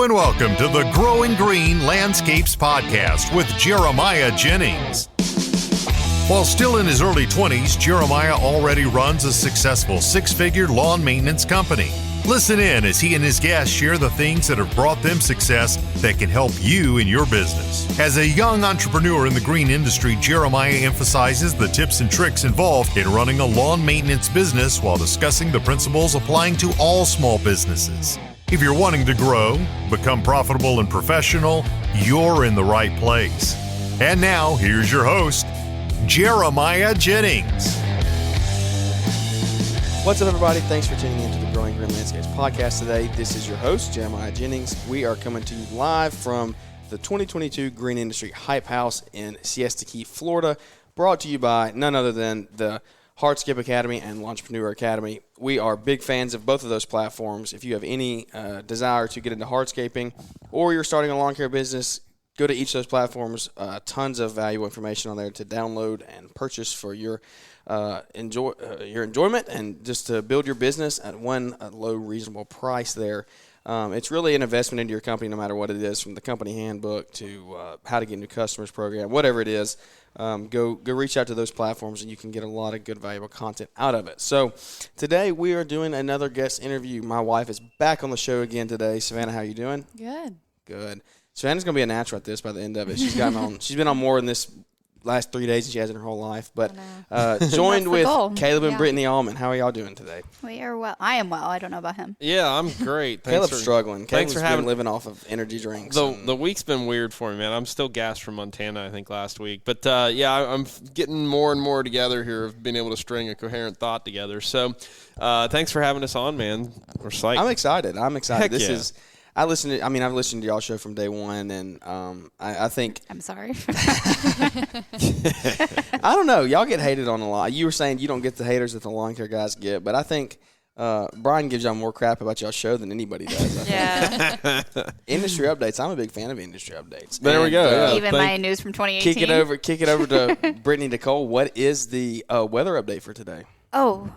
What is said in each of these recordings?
Hello and welcome to the Growing Green Landscapes Podcast with Jeremiah Jennings. While still in his early 20s, Jeremiah already runs a successful six-figure lawn maintenance company. Listen in as he and his guests share the things that have brought them success that can help you in your business. As a young entrepreneur in the green industry, Jeremiah emphasizes the tips and tricks involved in running a lawn maintenance business while discussing the principles applying to all small businesses. If you're wanting to grow, become profitable and professional, you're in the right place. And now, here's your host, Jeremiah Jennings. What's up, everybody? Thanks for tuning in to the Growing Green Landscapes podcast today. This is your host, Jeremiah Jennings. We are coming to you live from the 2022 Green Industry Hype House in Siesta Key, Florida, brought to you by none other than the Hardscape Academy and Launchpreneur Academy. We are big fans of both of those platforms. If you have any desire to get into hardscaping or you're starting a lawn care business, go to each of those platforms. Tons of valuable information on there to download and purchase for your enjoyment and just to build your business at one low, reasonable price there. It's really an investment into your company no matter what it is, from the company handbook to how to get new customers program, whatever it is. Go reach out to those platforms and you can get a lot of good, valuable content out of it. So today we are doing another guest interview. My wife is back on the show again today. Savannah, how are you doing? Good. Savannah's going to be a natural at this by the end of it. She's been on more in this last 3 days than she has in her whole life. But joined with Caleb and Brittany Aumans. How are y'all doing today? We are well. I am well. I don't know about him. Yeah, I'm great. Caleb's struggling. Thanks Caleb's been living off of energy drinks. The week's been weird for me, man. I'm still gassed from Montana, I think, last week. But, I'm getting more and more together here of being able to string a coherent thought together. So thanks for having us on, man. We're psyched. I'm excited. Heck I've listened to y'all show from day one, and I think I'm sorry. I don't know. Y'all get hated on a lot. You were saying you don't get the haters that the lawn care guys get, but I think Brian gives y'all more crap about y'all show than anybody does. Yeah. Industry updates. I'm a big fan of industry updates. There we go. Even my news from 2018. Kick it over to Brittany Nicole. What is the weather update for today? Oh,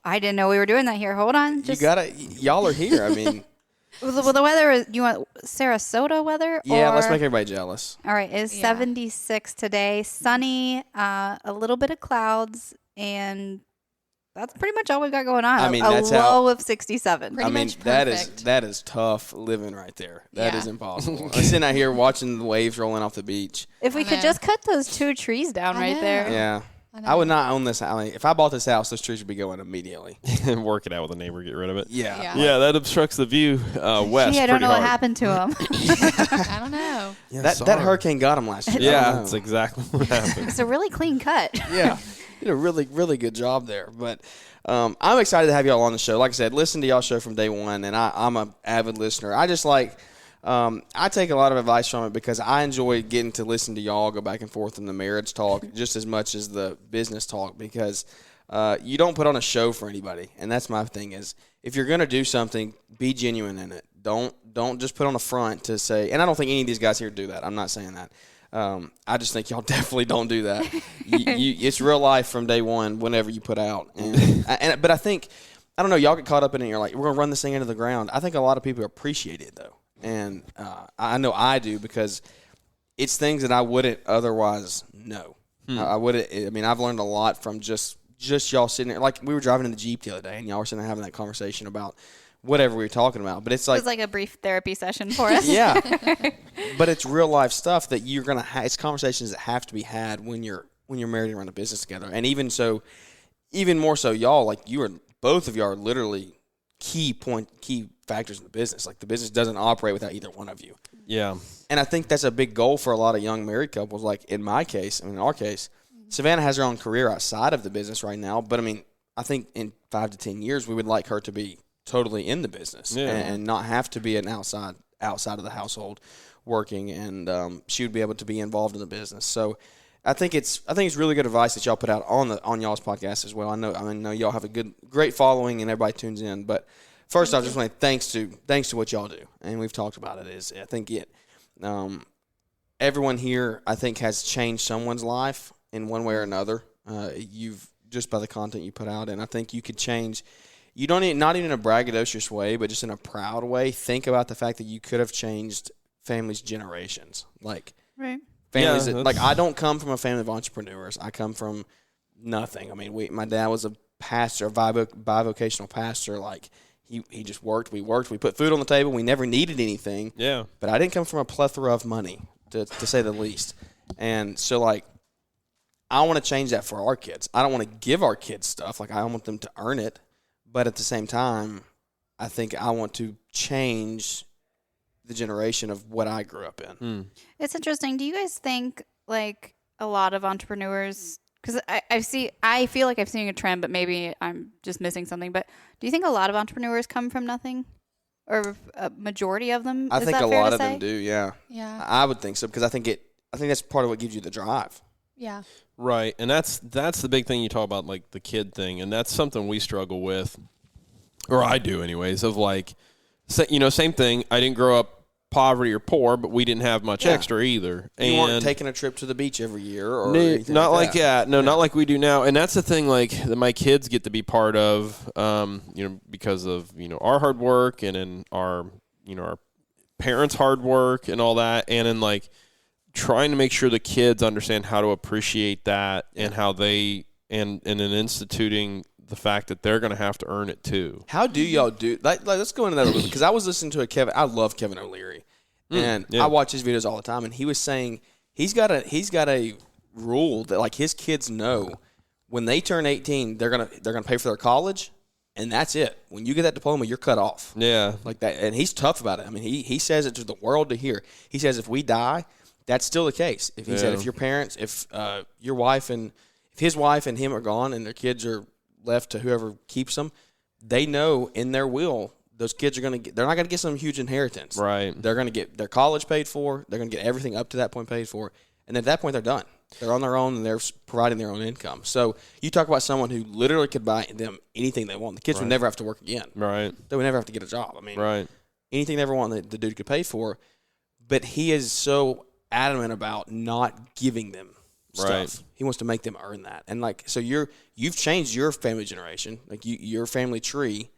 I didn't know we were doing that here. Hold on. Y'all are here. I mean. Well, the weather is, you want Sarasota weather? Yeah, let's make everybody jealous. All right, it's 76 today, sunny, a little bit of clouds, and that's pretty much all we've got going on. I mean, a low of 67. Pretty much perfect. that is tough living right there. That is impossible. I'm sitting out here watching the waves rolling off the beach. If we could just cut those two trees down right there. Yeah. I would not own this house. If I bought this house, those trees would be going immediately. And work it out with a neighbor, get rid of it. Yeah, that obstructs the view west. Gee, I don't know hard. what happened to him. I don't know. Yeah, that hurricane got him last year. Yeah, that's exactly what happened. It's a really clean cut. Yeah, did a really, really good job there. But I'm excited to have y'all on the show. Like I said, listen to y'all show from day one, and I'm an avid listener. I just like I take a lot of advice from it because I enjoy getting to listen to y'all go back and forth in the marriage talk just as much as the business talk, because you don't put on a show for anybody. And that's my thing is, if you're going to do something, be genuine in it. Don't just put on a front to say, and I don't think any of these guys here do that. I'm not saying that. I just think y'all definitely don't do that. It's real life from day one whenever you put out. But I think, I don't know, y'all get caught up in it and you're like, we're going to run this thing into the ground. I think a lot of people appreciate it, though. And I know I do, because it's things that I wouldn't otherwise know. I've learned a lot from just y'all sitting there. Like, we were driving in the Jeep the other day, and y'all were sitting there having that conversation about whatever we were talking about. But it's like, it was like a brief therapy session for us. Yeah. But it's real life stuff that you're going to have. It's conversations that have to be had when you're married and run a business together. And even more so, y'all, like, both of y'all are literally key factors in the business. Like, the business doesn't operate without either one of you. Yeah. And I think that's a big goal for a lot of young married couples. Like, in our case, Savannah has her own career outside of the business right now. But, I think in 5 to 10 years, we would like her to be totally in the business and not have to be an outside of the household working. And she would be able to be involved in the business. So I think it's really good advice that y'all put out on y'all's podcast as well. I know y'all have a great following and everybody tunes in. But first off, just want to thanks to what y'all do, and we've talked about it. Is I think everyone here, I think, has changed someone's life in one way or another. You've just by the content you put out, and I think you could change you don't even, not even in a braggadocious way, but just in a proud way, think about the fact that you could have changed families' generations. Like, Right. families Yeah, that, like, I don't come from a family of entrepreneurs. I come from nothing. I mean, my dad was a pastor, a bivocational pastor. Like, he just worked. We put food on the table. We never needed anything. Yeah. But I didn't come from a plethora of money, to say the least. And so, like, I want to change that for our kids. I don't want to give our kids stuff. Like, I want them to earn it. But at the same time, I think I want to change the generation of what I grew up in. It's interesting. Do you guys think, like, a lot of entrepreneurs, because I feel like I'm seeing a trend, but maybe I'm just missing something, but do you think a lot of entrepreneurs come from nothing? Or a majority of them? I Is think that a fair lot to of say? them do, yeah. Yeah. I would think so, because I think that's part of what gives you the drive. Yeah. Right, and that's the big thing you talk about, like the kid thing, and that's something we struggle with, or I do anyways, of like, same thing. I didn't grow up poverty or poor, but we didn't have much Yeah. extra either. You weren't taking a trip to the beach every year or anything not like like that. No, not like we do now. And that's the thing, like, that my kids get to be part of, because of, our hard work and in our parents' hard work and all that. And in, like, trying to make sure the kids understand how to appreciate that and how they, and in instituting the fact that they're going to have to earn it too. How do y'all do like let's go into that a little bit, because I was listening to I love Kevin O'Leary, and yeah. I watch his videos all the time, and he was saying he's got a rule that, like, his kids know when they turn 18 they're gonna pay for their college, and that's it. When you get that diploma, you're cut off. Yeah. Like that, and he's tough about it. I mean, he says it to the world to hear. He says if we die, that's still the case. If he said if your parents, if your wife and if his wife and him are gone and their kids are left to whoever keeps them, they know in their will those kids are going to get, they're not going to get some huge inheritance. Right. They're going to get their college paid for. They're going to get everything up to that point paid for. And at that point, they're done. They're on their own, and they're providing their own income. So you talk about someone who literally could buy them anything they want. The kids would never have to work again. Right. They would never have to get a job. I mean, Right. anything they ever want, the dude could pay for. But he is so adamant about not giving them stuff. Right. He wants to make them earn that. And, like, so you've changed your family generation, like your family tree.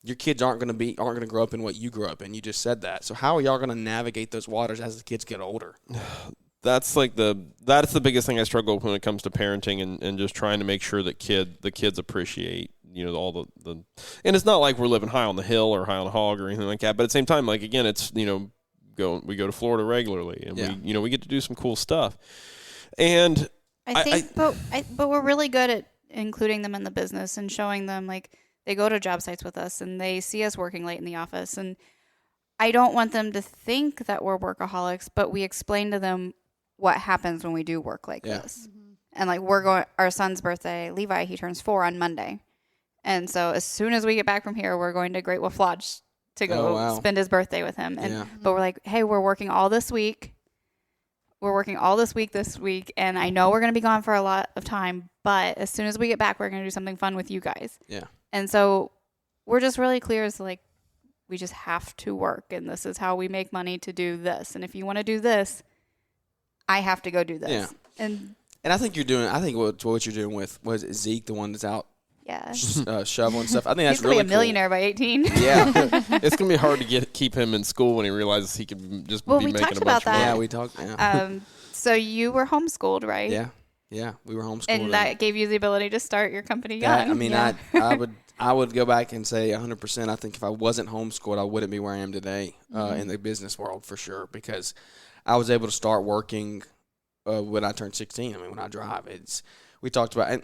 Your kids aren't going to grow up in what you grew up in. You just said that. So how are y'all going to navigate those waters as the kids get older? That's the biggest thing I struggle with when it comes to parenting and just trying to make sure that the kids appreciate, all the and it's not like we're living high on the hill or high on a hog or anything like that. But at the same time, like, again, it's, we go to Florida regularly, and we get to do some cool stuff. And I think, but we're really good at including them in the business and showing them, like, they go to job sites with us and they see us working late in the office. And I don't want them to think that we're workaholics, but we explain to them what happens when we do work like this. Mm-hmm. And, like, our son's birthday, Levi, he turns 4 on Monday. And so as soon as we get back from here, we're going to Great Wolf Lodge to go spend his birthday with him. And but we're like, hey, we're working all this week. We're working all this week, and I know we're going to be gone for a lot of time, but as soon as we get back, we're going to do something fun with you guys. Yeah. And so we're just really clear as to, like, we just have to work, and this is how we make money to do this. And if you want to do this, I have to go do this. Yeah. And I think what you're doing with, was it Zeke, the one that's out yeah, shoveling stuff? I think that's he's going really to be a millionaire by 18. Cool. Yeah. it's gonna be hard to keep him in school when he realizes he could just be we making talked a about bunch of money. that. Yeah, we talked. Yeah. So you were homeschooled, right? Yeah, we were homeschooled. And that gave you the ability to start your company young. I would go back and say 100%. I think if I wasn't homeschooled, I wouldn't be where I am today in the business world, for sure, because I was able to start working when I turned 16. I mean, when I drive, we talked about, and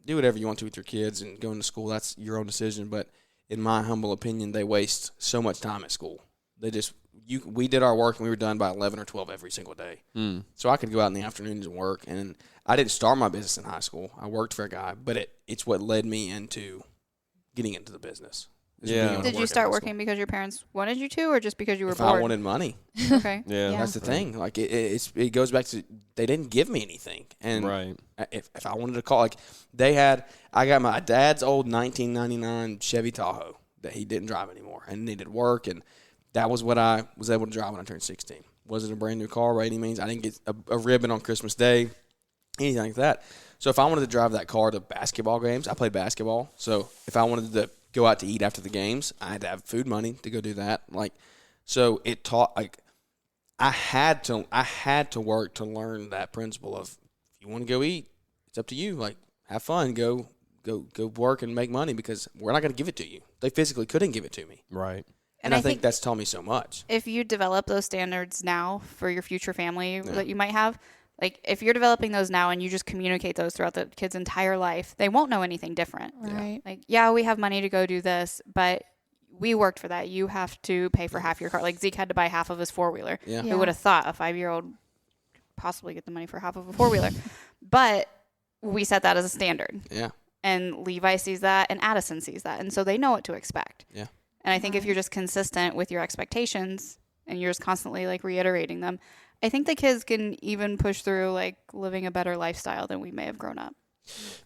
do whatever you want to with your kids and going to school. That's your own decision. But in my humble opinion, they waste so much time at school. We did our work and we were done by 11 or 12 every single day. So I could go out in the afternoons and work. And I didn't start my business in high school. I worked for a guy, but it's what led me into getting into the business. Yeah. Did you start working because your parents wanted you to, or just because you were if bored? I wanted money. Okay. Yeah. That's the thing. Like it goes back to, they didn't give me anything. And Right. if I wanted to call, like, I got my dad's old 1999 Chevy Tahoe that he didn't drive anymore and needed work, and that was what I was able to drive when I turned 16. Wasn't a brand new car by any means. I didn't get a ribbon on Christmas Day, anything like that. So if I wanted to drive that car to basketball games, I played basketball. So if I wanted to go out to eat after the games. I had to have food money to go do that. Like, so it taught, like, I had to work to learn that principle of, if you want to go eat, it's up to you. Like, have fun, go work and make money, because we're not going to give it to you. They physically couldn't give it to me. Right. And I think that's taught me so much. If you develop those standards now for your future family that you might have, like if you're developing those now and you just communicate those throughout the kid's entire life, they won't know anything different. Right. Like, yeah, we have money to go do this, but we worked for that. You have to pay for half your car. Like Zeke had to buy half of his four-wheeler. Yeah. Who would have thought a 5-year-old could possibly get the money for half of a four-wheeler? But we set that as a standard. Yeah. And Levi sees that and Addison sees that. And so they know what to expect. Yeah. And I think if you're just consistent with your expectations and you're just constantly like reiterating them, I think the kids can even push through like living a better lifestyle than we may have grown up.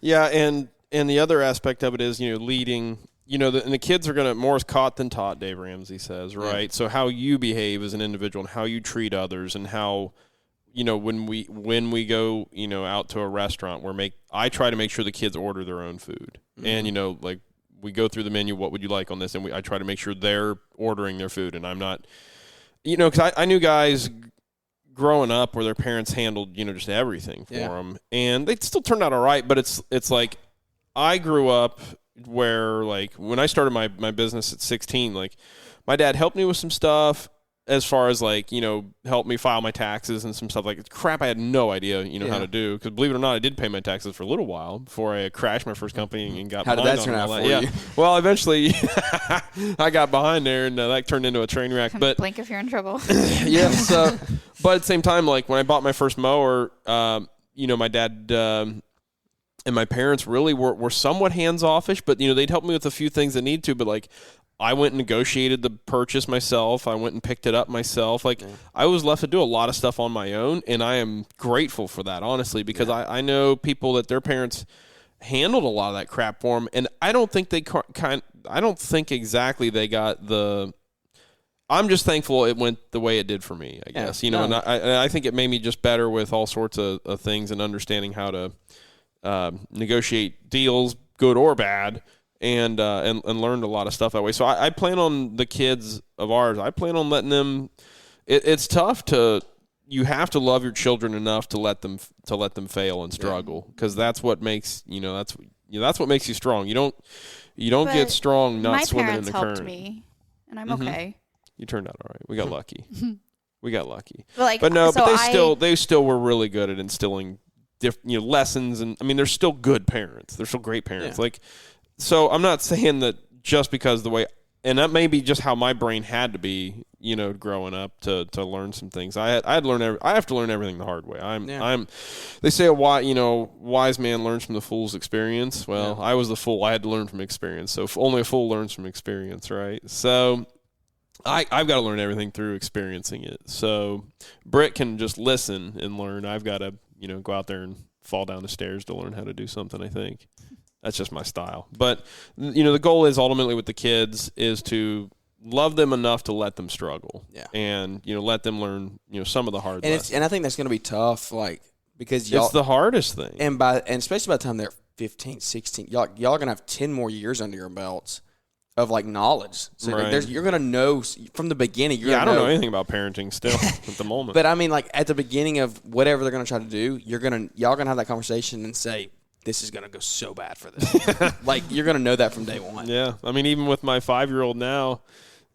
Yeah, and the other aspect of it is, leading, and the kids are going to, more is caught than taught, Dave Ramsey says, right? Yeah. So how you behave as an individual and how you treat others and how, when we go, out to a restaurant, I try to make sure the kids order their own food. Mm-hmm. And, like, we go through the menu, what would you like on this? And I try to make sure they're ordering their food. And I'm not, because I knew guys growing up where their parents handled, just everything for them. And they still turned out all right. But it's like I grew up where, like, when I started my business at 16, like, my dad helped me with some stuff as far as, like, help me file my taxes and some stuff like crap I had no idea, how to do. Because believe it or not, I did pay my taxes for a little while before I crashed my first company and got How did behind that turn out for you? you? Well, eventually I got behind there and that turned into a train wreck. But Blink if you're in trouble. yeah. So, but at the same time, like when I bought my first mower, my dad and my parents really were somewhat hands-offish, but they'd help me with a few things that need to. But like, I went and negotiated the purchase myself. I went and picked it up myself. Like, I was left to do a lot of stuff on my own, and I am grateful for that, honestly, because I know people that their parents handled a lot of that crap for them, and I don't think I don't think exactly they got the. I'm just thankful it went the way it did for me, I guess. And I think it made me just better with all sorts of things and understanding how to negotiate deals, good or bad. And learned a lot of stuff that way. So I plan on the kids of ours. I plan on letting them. It's tough you have to love your children enough to let them fail and struggle, because that's what makes that's what makes you strong. You don't get strong not swimming in the current. My parents helped me, and I'm okay. You turned out all right. We got lucky. We got lucky. But they still were really good at instilling lessons, and I mean they're still good parents. They're still great parents. Yeah. Like. So I'm not saying that just because the way, and that may be just how my brain had to be, growing up to learn some things. I have to learn everything the hard way. They say a wise man learns from the fool's experience. Well, I was the fool. I had to learn from experience. So only a fool learns from experience, right? So I've got to learn everything through experiencing it. So Britt can just listen and learn. I've got to, go out there and fall down the stairs to learn how to do something, I think. That's just my style. But, the goal is ultimately with the kids is to love them enough to let them struggle. Yeah. And, let them learn, some of the hard lessons. And I think that's going to be tough, like, because it's the hardest thing. And especially by the time they're 15, 16, y'all are going to have 10 more years under your belts of, like, knowledge. So you're going to know from the beginning. I don't know anything about parenting still at the moment. But, I mean, like, at the beginning of whatever they're going to try to do, y'all going to have that conversation and say, this is going to go so bad for them. Like, you're going to know that from day one. Yeah. I mean, even with my 5-year-old now,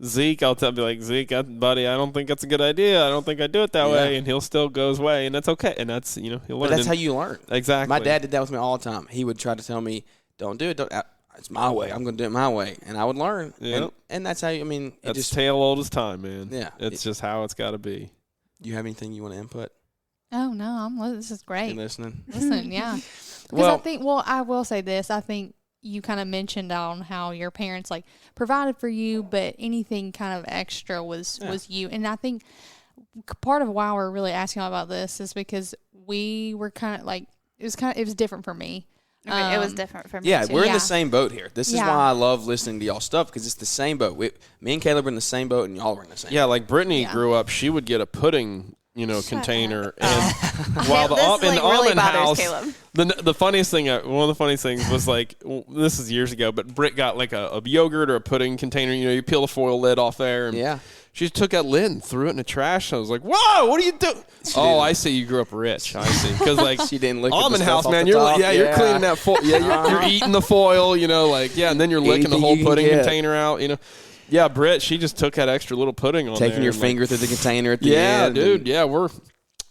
Zeke, I'll be like, Zeke, buddy, I don't think that's a good idea. I don't think I do it that way. And he'll still go his way. And that's okay. And that's, he'll learn. But that's how you learn. Exactly. My dad did that with me all the time. He would try to tell me, don't do it. It's my way. I'm going to do it my way. And I would learn. Yep. And that's how that's just tale old as time, man. Yeah. It's just how it's got to be. Do you have anything you want to input? Oh, no. This is great. You listening? Listen, yeah. Because I will say this. I think you kind of mentioned on how your parents, like, provided for you, but anything kind of extra was you. And I think part of why we're really asking about this is because we were kind of like, it was different for me. It was different for me, yeah, too. We're in the same boat here. This is why I love listening to y'all stuff, because it's the same boat. Me and Caleb are in the same boat, and y'all were in the same boat. Yeah, like Brittany grew up, she would get a pudding container. And while this in the really almond bothers house, Caleb. the funniest thing, one of the funniest things was this is years ago, but Britt got like a yogurt or a pudding container. You peel the foil lid off there. And she took that lid and threw it in the trash. I was like, "Whoa, what are you doing?" I see. You grew up rich. I see. Because she didn't lick almond the house, stuff man. off the top. You're cleaning that foil. Yeah, you're eating the foil. And then you're licking the whole pudding container out. Yeah, Britt, she just took that extra little pudding on taking there your finger through the container at the end. Yeah, dude. Yeah, we're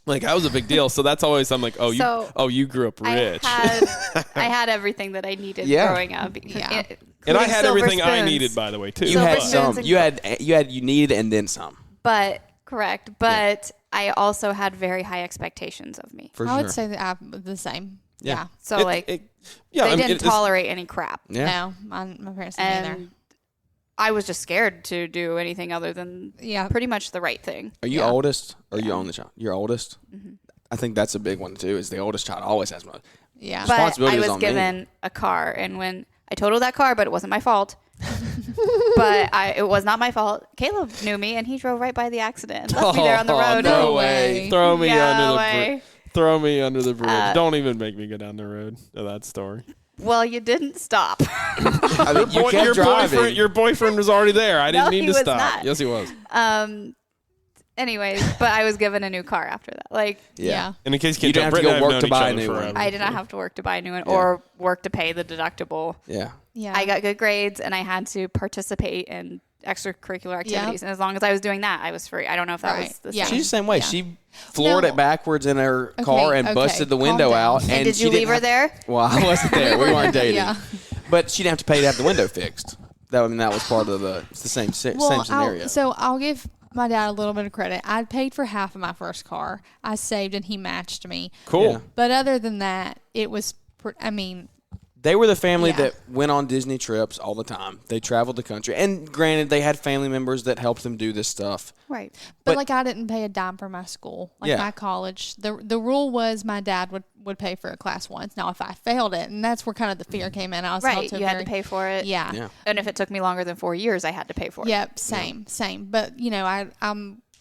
like, that was a big deal. So that's always, I'm like, you grew up rich. I had everything that I needed growing up. Yeah. And I had everything I spoons. needed, by the way, too. You had Silver some. spoons You needed and then some. But correct. But I also had very high expectations of me. For I sure. would say that I'm the same. Yeah. Yeah. So they didn't tolerate any crap. No, my parents didn't either. I was just scared to do anything other than pretty much the right thing. Are you oldest or you own the child? You're oldest? Mm-hmm. I think that's a big one, too, is the oldest child always has most. Yeah. But I was on given me. a car, and when I totaled that car, but it wasn't my fault. But it was not my fault. Caleb knew me, and he drove right by the accident and left me there on the road. No way. Throw me Throw me under the bridge. Don't even make me go down the road of that story. Well, you didn't stop. I mean, you kept driving. Your boyfriend was already there. I didn't need to stop. Not. Yes, he was. Anyways, but I was given a new car after that. Yeah. And in case you didn't have to go work to buy a new one. I did not have to work to buy a new one or work to pay the deductible. Yeah. Yeah. I got good grades, and I had to participate in extracurricular activities. And as long as I was doing that, I was free. I don't know if that was the same. She's the same way. Yeah. She floored it backwards in her car and busted the window out. And did you leave her there? Well, I wasn't there. We weren't dating. Yeah. But she didn't have to pay to have the window fixed. That was part of it's the same scenario. I'll give my dad a little bit of credit. I paid for half of my first car. I saved and he matched me. Cool. Yeah. But other than that, it was, they were the family that went on Disney trips all the time. They traveled the country. And granted, they had family members that helped them do this stuff. Right. But I didn't pay a dime for my school. My college. The rule was my dad would pay for a class once. Now, if I failed it, and that's where kind of the fear came in. I was right. You had to pay for it. Yeah. And if it took me longer than 4 years, I had to pay for it. Yep. Same. But,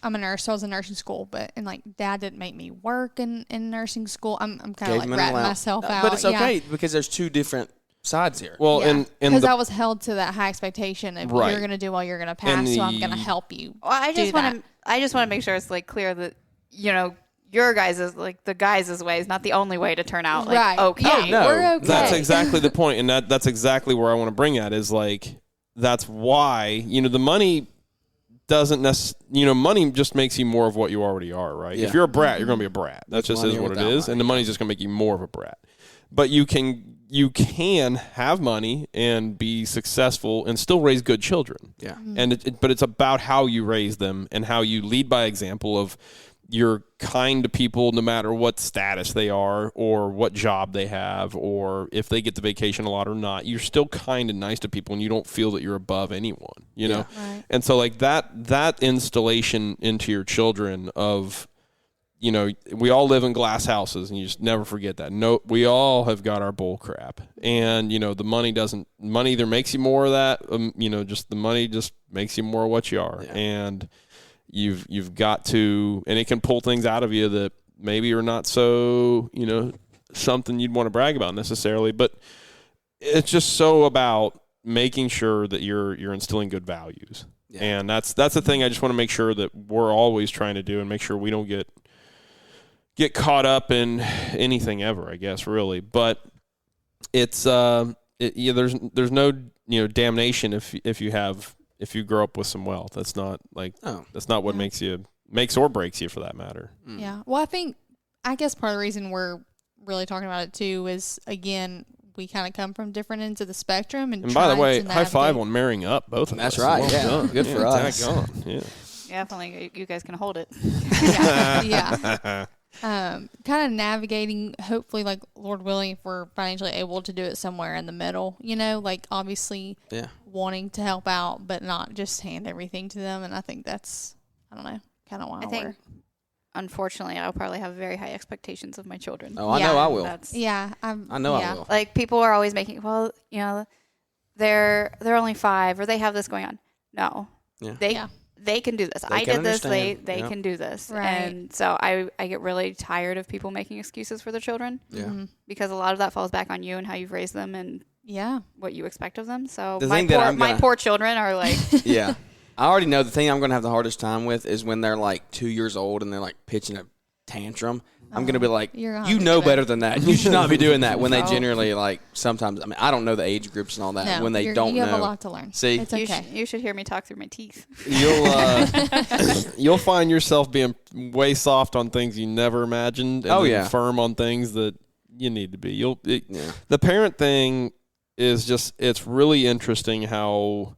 I'm a nurse, so I was in nursing school, but Dad didn't make me work in nursing school. I'm kind of ratting myself out. But it's okay because there's two different sides here. Well, because I was held to that high expectation of you're going to do well, you're going to pass, so I'm going to help you. Well, I just want to make sure it's clear that your guys' the guys' way is not the only way to turn out okay. Yeah, no. we're okay. That's exactly the point, and that's exactly where I want to bring at is that's why the money doesn't necessarily, money just makes you more of what you already are, right? Yeah. If you're a brat, you're going to be a brat. That just is what it is, and the money's just going to make you more of a brat. But you can have money and be successful and still raise good children. Yeah. And but it's about how you raise them and how you lead by example of you're kind to people no matter what status they are or what job they have or if they get to vacation a lot or not. You're still kind and nice to people and you don't feel that you're above anyone, know? Right. And so that installation into your children of, we all live in glass houses and you just never forget that. No, we all have got our bull crap and, the money either makes you more of that, just the money just makes you more of what you are. Yeah. And you've got to, and it can pull things out of you that maybe are not so, something you'd want to brag about necessarily, but it's just so about making sure that you're instilling good values. Yeah. And that's the thing I just want to make sure that we're always trying to do and make sure we don't get caught up in anything ever, I guess, really. But it's there's no damnation if you grow up with some wealth. That's not that's not what makes or breaks you for that matter. Yeah. Well, I guess part of the reason we're really talking about it too is, again, we kind of come from different ends of the spectrum. And by the way, high five on marrying up, both of us. That's right. Well done. Good for us. Yeah. Definitely, you guys can hold it. Yeah. Kind of navigating, hopefully, Lord willing, if we're financially able to do it somewhere in the middle, obviously wanting to help out, but not just hand everything to them. And I think that's, I don't know, kind of why unfortunately, I'll probably have very high expectations of my children. Oh, I know I will. I know I will. People are always making, they're only 5 or they have this going on. No. Yeah. they can do this. I did this. They can do this. Right. And so I get really tired of people making excuses for their children. Yeah. Because a lot of that falls back on you and how you've raised them and what you expect of them. So my poor children are like. Yeah. I already know the thing I'm going to have the hardest time with is when they're like 2 years old and they're like pitching a tantrum. I'm going to be like, you know better than that. You should not be doing that when they generally like sometimes. I mean, I don't know the age groups and all that when they don't know. You have a lot to learn. See, it's okay. You should hear me talk through my teeth. You'll find yourself being way soft on things you never imagined and firm on things that you need to be. The parent thing is just, it's really interesting how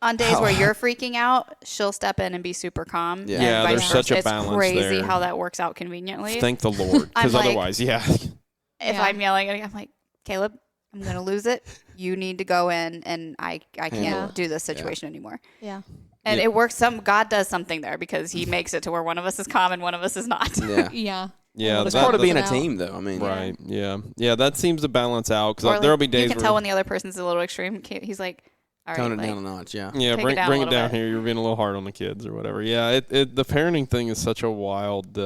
on days where you're freaking out, she'll step in and be super calm. Yeah, there's such a balance there. It's crazy how that works out conveniently. Thank the Lord, because otherwise, if I'm yelling at you, I'm like, Caleb, I'm going to lose it. You need to go in, and I can't do this situation anymore. Yeah. And it works. God does something there because he makes it to where one of us is calm and one of us is not. Yeah. Yeah, it's part of being a team, though. I mean, right? Yeah. That seems to balance out because there'll be days you can tell when the other person's a little extreme. He's like, all right, tone it down a notch, yeah. Bring it down here. You're being a little hard on the kids or whatever. Yeah, the parenting thing is such a wild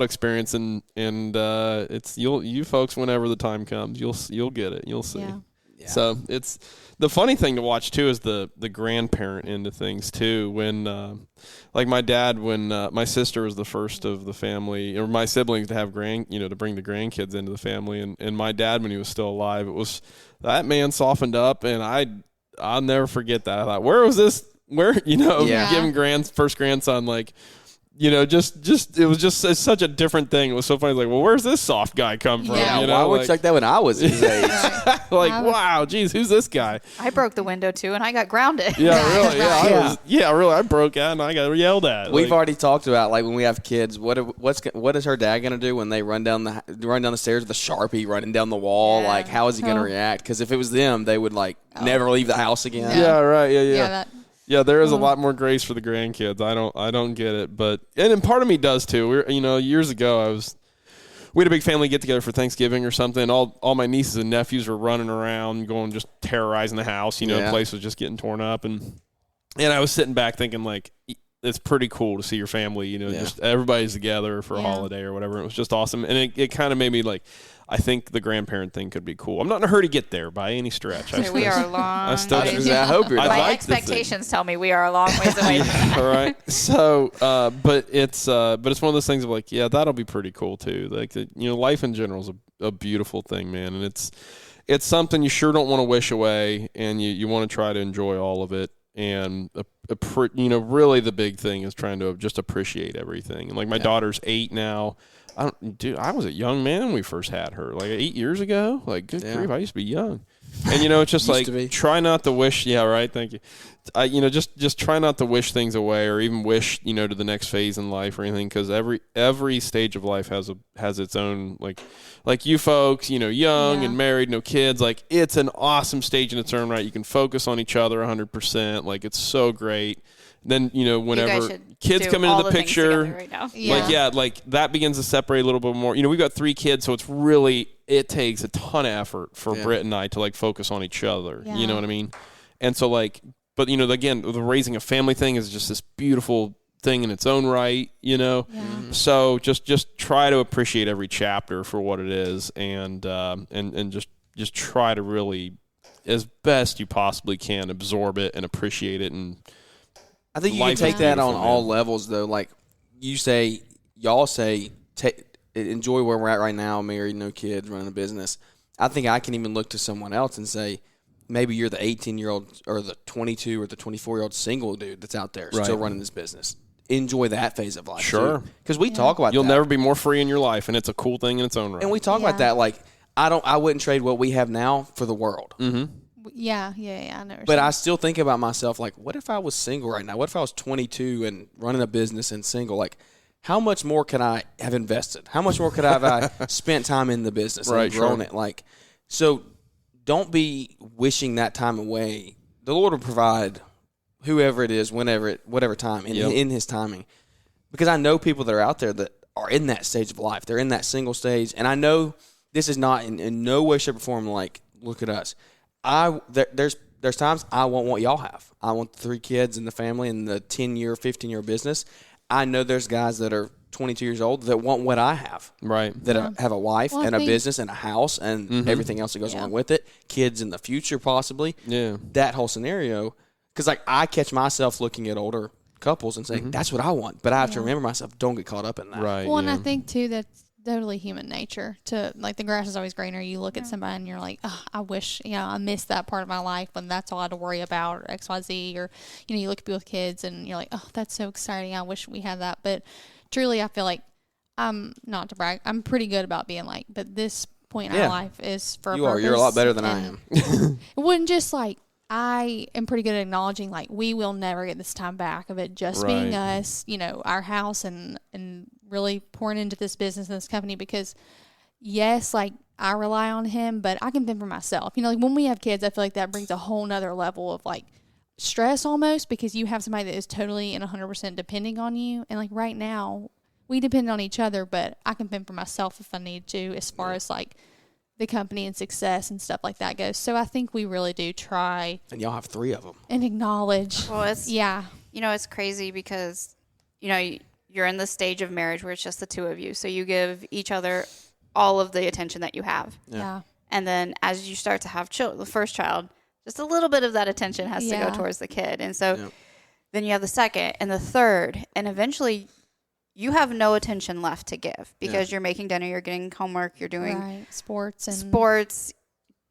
experience, and it's you folks whenever the time comes, you'll get it. You'll see. Yeah. So it's the funny thing to watch too is the grandparent end of things too. When like my dad, when my sister was the first of the family or my siblings to have to bring the grandkids into the family, and my dad when he was still alive, it was that man softened up, and I'll never forget that. I thought, where was this? Giving first grandson, like, just it was just such a different thing. It was so funny. Like, well, where's this soft guy come from? Yeah, why would you like that when I was his age? Wow, geez, who's this guy? I broke the window too, and I got grounded. Yeah, really. Really, I broke out and I got yelled at. We've already talked about like when we have kids. What is her dad gonna do when they run down the stairs with a Sharpie running down the wall? Yeah. Like, how is he gonna react? Because if it was them, they would never leave the house again. Yeah, right. Yeah. Yeah, there is a lot more grace for the grandkids. I don't get it, and part of me does too. Years ago we had a big family get together for Thanksgiving or something. All my nieces and nephews were running around, going just terrorizing the house. The place was just getting torn up, and I was sitting back thinking like, it's pretty cool to see your family. Just everybody's together for a holiday or whatever. It was just awesome, and it kind of made me like, I think the grandparent thing could be cool. I'm not in a hurry to get there by any stretch. We are a long ways. I hope you're not. My expectations tell me we are a long ways away. All right. So, but it's one of those things of like, yeah, that'll be pretty cool too. Like, life in general is a beautiful thing, man, and it's something you sure don't want to wish away, and you want to try to enjoy all of it. And really the big thing is trying to just appreciate everything. And like my daughter's 8 now. I was a young man when we first had her, like 8 years ago. Like, good grief, I used to be young. And it's just like try not to wish. Yeah, right. Thank you. Just try not to wish things away, or even wish to the next phase in life or anything, because every stage of life has its own like you folks, young and married, no kids. Like, it's an awesome stage in its own right. You can focus on each other 100%. Like, it's so great. Then whenever kids come into the picture, right now. like that begins to separate a little bit more. We've got 3 kids, so it takes a ton of effort for Britt and I to focus on each other. You know what I mean? And so but again, the raising a family thing is just this beautiful thing in its own right. So just try to appreciate every chapter for what it is, and just try to really, as best you possibly can, absorb it and appreciate it. And I think you can take that on all levels, though. Like y'all say, enjoy where we're at right now, married, no kids, running a business. I think I can even look to someone else and say, maybe you're the 18-year-old or the 22 or the 24-year-old single dude that's out there still running this business. Enjoy that phase of life. Sure. Because we talk about You'll never be more free in your life, and it's a cool thing in its own right. And we talk about that. Like, I wouldn't trade what we have now for the world. Mm-hmm. Yeah, I never. But I still think about myself, like, what if I was single right now? What if I was 22 and running a business and single? Like, how much more could I have invested? How much more could I have spent time in the business and grown it? Like, so don't be wishing that time away. The Lord will provide whoever it is, whatever time, in His timing. Because I know people that are out there that are in that stage of life. They're in that single stage. And I know this is not in no way, shape, or form like, look at us. There's there's times I want what y'all have. I want the 3 kids and the family and the 10-year, 15-year business. I know there's guys that are 22 years old that want what I have. Right. That have a wife and a business and a house and everything else that goes along with it. Kids in the future, possibly. Yeah. That whole scenario. Because, like, I catch myself looking at older couples and saying, that's what I want. But I have to remember myself, don't get caught up in that. Right. Well, and I think, too, that's totally human nature to, like, the grass is always greener. You look at somebody and you're like, oh, I wish, I missed that part of my life when that's all I had to worry about, or XYZ, or, you look at people with kids and you're like, oh, that's so exciting. I wish we had that. But truly, I feel like, not to brag, I'm pretty good about being like, but this point in our life is for a purpose. You're a lot better than I am. It wouldn't just like, I am pretty good at acknowledging, like, we will never get this time back of it just being us, our house, and really pouring into this business and this company, because, yes, like, I rely on him, but I can fend for myself. Like, when we have kids, I feel like that brings a whole nother level of, like, stress almost, because you have somebody that is totally and 100% depending on you. And, like, right now, we depend on each other, but I can fend for myself if I need to, as far as, like, the company and success and stuff like that goes. So I think we really do try. And y'all have 3 of them. And acknowledge. Well, it's it's crazy because you're in the stage of marriage where it's just the 2 of you, so you give each other all of the attention that you have. Yeah. And then as you start to have the first child, just a little bit of that attention has to go towards the kid, and so then you have the second and the third, and eventually you have no attention left to give because you're making dinner, you're getting homework, you're doing sports,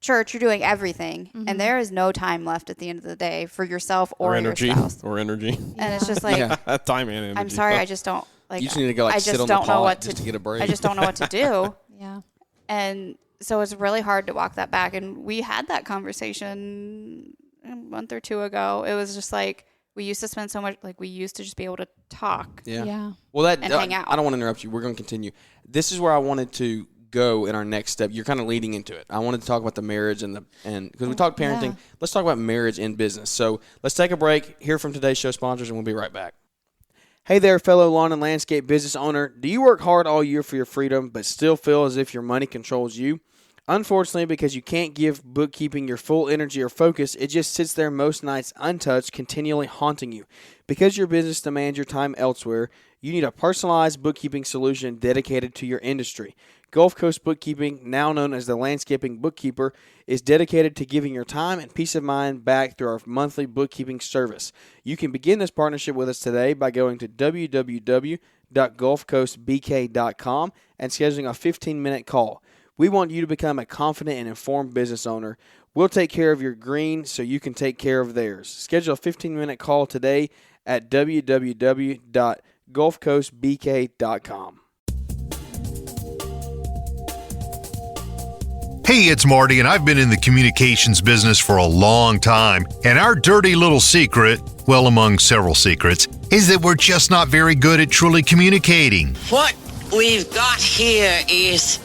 church, you're doing everything, and there is no time left at the end of the day for yourself or energy, your spouse. or energy. And it's just like time and energy. I'm sorry, I just don't like. You just need to go sit on the pot just to get a break. I just don't know what to do. Yeah. And so it's really hard to walk that back. And we had that conversation a month or 2 ago. It was just like, we used to spend so much, like, we used to just be able to talk. Yeah. Well, and hang out. I don't want to interrupt you. We're going to continue. This is where I wanted to go in our next step. You're kind of leading into it. I wanted to talk about the marriage and because we talked parenting. Let's talk about marriage in business. So let's take a break, hear from today's show sponsors, and we'll be right back. Hey there, fellow lawn and landscape business owner. Do you work hard all year for your freedom, but still feel as if your money controls you? Unfortunately, because you can't give bookkeeping your full energy or focus, it just sits there most nights untouched, continually haunting you. Because your business demands your time elsewhere, you need a personalized bookkeeping solution dedicated to your industry. Gulf Coast Bookkeeping, now known as the Landscaping Bookkeeper, is dedicated to giving your time and peace of mind back through our monthly bookkeeping service. You can begin this partnership with us today by going to www.gulfcoastbk.com and scheduling a 15-minute call. We want you to become a confident and informed business owner. We'll take care of your green so you can take care of theirs. Schedule a 15-minute call today at www.gulfcoastbk.com. Hey, it's Marty, and I've been in the communications business for a long time. And our dirty little secret, well, among several secrets, is that we're just not very good at truly communicating. What we've got here is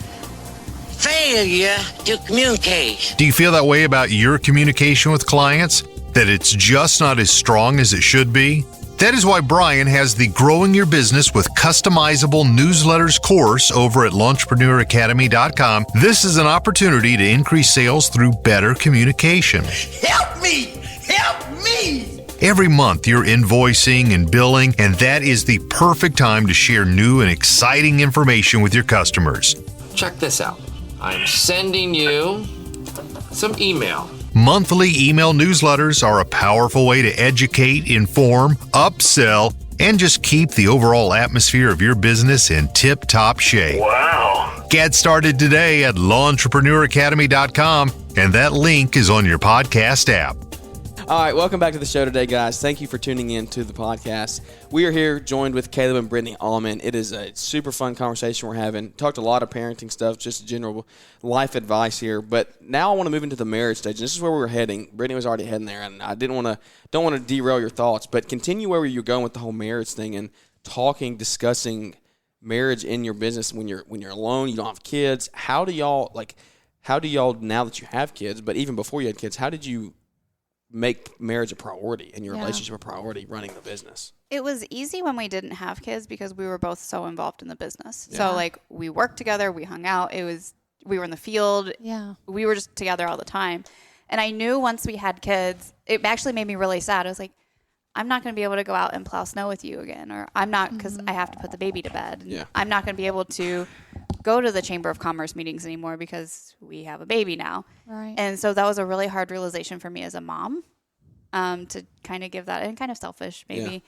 failure to communicate. Do you feel that way about your communication with clients? That it's just not as strong as it should be? That is why Brian has the Growing Your Business with Customizable Newsletters course over at LaunchpreneurAcademy.com. This is an opportunity to increase sales through better communication. Help me! Help me! Every month you're invoicing and billing, and that is the perfect time to share new and exciting information with your customers. Check this out. I'm sending you some email. Monthly email newsletters are a powerful way to educate, inform, upsell, and just keep the overall atmosphere of your business in tip-top shape. Wow. Get started today at LaunchpreneurAcademy.com, and that link is on your podcast app. All right, welcome back to the show today, guys. Thank you for tuning in to the podcast. We are here joined with Caleb and Brittany Aumans. It is a super fun conversation we're having. Talked a lot of parenting stuff, just general life advice here. But now I want to move into the marriage stage. This is where we're heading. Brittany was already heading there, and I don't want to derail your thoughts, but continue where you're going with the whole marriage thing and discussing marriage in your business when you're alone, you don't have kids. How do y'all now that you have kids, but even before you had kids, how did you make marriage a priority and your relationship a priority running the business? It was easy when we didn't have kids because we were both so involved in the business. Yeah. So like we worked together, we hung out, we were in the field. Yeah. We were just together all the time. And I knew once we had kids, it actually made me really sad. I was like, I'm not going to be able to go out and plow snow with you again, or I'm not, because I have to put the baby to bed. Yeah. I'm not going to be able to go to the Chamber of Commerce meetings anymore because we have a baby now. Right. And so that was a really hard realization for me as a mom, to kind of give that, and kind of selfish maybe.